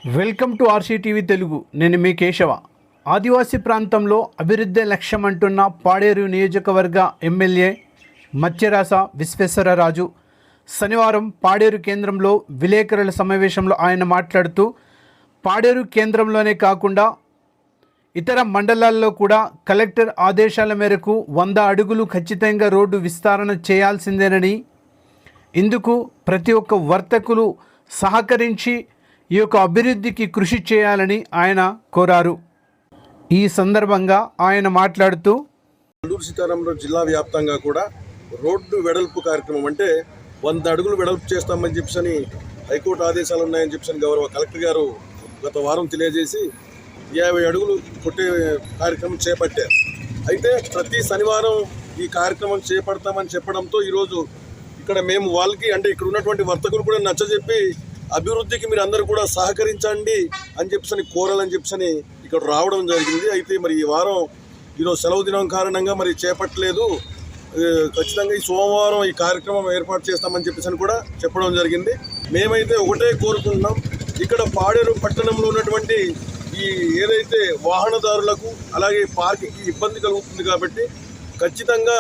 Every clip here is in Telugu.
Welcome to RCTV Telugu. నేను మీ కేశవ. ఆదివాసీ ప్రాంతంలో అభివృద్ధి లక్ష్యం అంటున్న పాడేరు నియోజకవర్గ ఎమ్మెల్యే మత్స్యరాస విశ్వేశ్వరరాజు శనివారం పాడేరు కేంద్రంలో విలేకరుల సమావేశంలో ఆయన మాట్లాడుతూ, పాడేరు కేంద్రంలోనే కాకుండా ఇతర మండలాల్లో కూడా కలెక్టర్ ఆదేశాల మేరకు 100 అడుగులు ఖచ్చితంగా రోడ్డు విస్తరణ చేయాల్సిందేనని, ఇందుకు ప్రతి ఒక్క వర్తకులు సహకరించి ఈ యొక్క అభివృద్ధికి కృషి చేయాలని ఆయన కోరారు. ఈ సందర్భంగా ఆయన మాట్లాడుతూ, అల్లూరు సీతారామరాజు జిల్లా వ్యాప్తంగా కూడా రోడ్డు వెడల్పు కార్యక్రమం అంటే 100 అడుగులు వెడల్పు చేస్తామని చెప్పని హైకోర్టు ఆదేశాలు ఉన్నాయని చెప్పని గౌరవ కలెక్టర్ గారు గత వారం తెలియజేసి 50 అడుగులు కొట్టే కార్యక్రమం చేపట్టారు. అయితే ప్రతి శనివారం ఈ కార్యక్రమం చేపడతామని చెప్పడంతో ఈరోజు ఇక్కడ మేము వాళ్ళకి అంటే ఇక్కడ ఉన్నటువంటి వర్తకులు కూడా నచ్చజెప్పి అభివృద్ధికి మీరు అందరూ కూడా సహకరించండి అని చెప్పని కోరాలని చెప్పని ఇక్కడ రావడం జరిగింది. అయితే మరి ఈ వారం ఈరోజు సెలవు దినం కారణంగా మరి చేపట్టలేదు. ఖచ్చితంగా ఈ సోమవారం ఈ కార్యక్రమం ఏర్పాటు చేస్తామని చెప్పేసి కూడా చెప్పడం జరిగింది. మేమైతే ఒకటే కోరుకుంటున్నాం, ఇక్కడ పాడేరు పట్టణంలో ఉన్నటువంటి ఈ ఏదైతే వాహనదారులకు అలాగే పార్కింగ్కి ఇబ్బంది కలుగుతుంది కాబట్టి ఖచ్చితంగా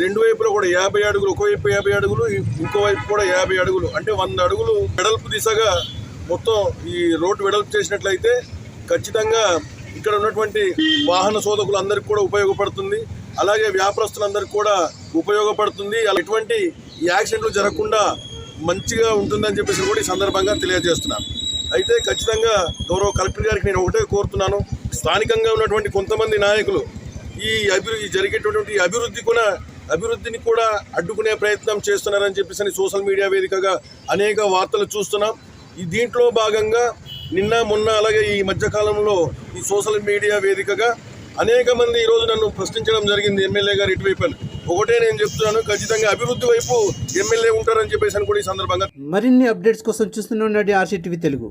రెండు వైపులో కూడా 50 అడుగులు, ఒకవైపు 50 అడుగులు, ఇంకోవైపు కూడా 50 అడుగులు అంటే 100 అడుగులు వెడల్పు దిశగా మొత్తం ఈ రోడ్డు వెడల్పు చేసినట్లయితే ఖచ్చితంగా ఇక్కడ ఉన్నటువంటి వాహన సోదకులందరికీ కూడా ఉపయోగపడుతుంది. అలాగే వ్యాపారస్తులందరికీ కూడా ఉపయోగపడుతుంది. ఎటువంటి యాక్సిడెంట్లు జరగకుండా మంచిగా ఉంటుందని చెప్పేసి కూడా ఈ సందర్భంగా తెలియజేస్తున్నాను. అయితే ఖచ్చితంగా గౌరవ కలెక్టర్ గారికి నేను ఒకటే కోరుతున్నాను, స్థానికంగా ఉన్నటువంటి కొంతమంది నాయకులు ఈ జరిగేటటువంటి అభివృద్ధిని కూడా అడ్డుకునే ప్రయత్నం చేస్తున్నారని చెప్పేసి సోషల్ మీడియా వేదికగా అనేక వార్తలు చూస్తున్నాం. ఈ దీంట్లో భాగంగా నిన్న మొన్న అలాగే ఈ మధ్యకాలంలో ఈ సోషల్ మీడియా వేదికగా అనేక మంది ఈరోజు నన్ను ప్రశ్నించడం జరిగింది. ఎమ్మెల్యే గారు ఇటువైపు ఒకటే నేను చెప్తున్నాను, ఖచ్చితంగా అభివృద్ధి వైపు ఎమ్మెల్యే ఉంటారని చెప్పేసి కూడా ఈ సందర్భంగా మరిన్ని అప్డేట్స్ కోసం చూస్తూనే ఉండండి ఆర్సీటీవీ తెలుగు.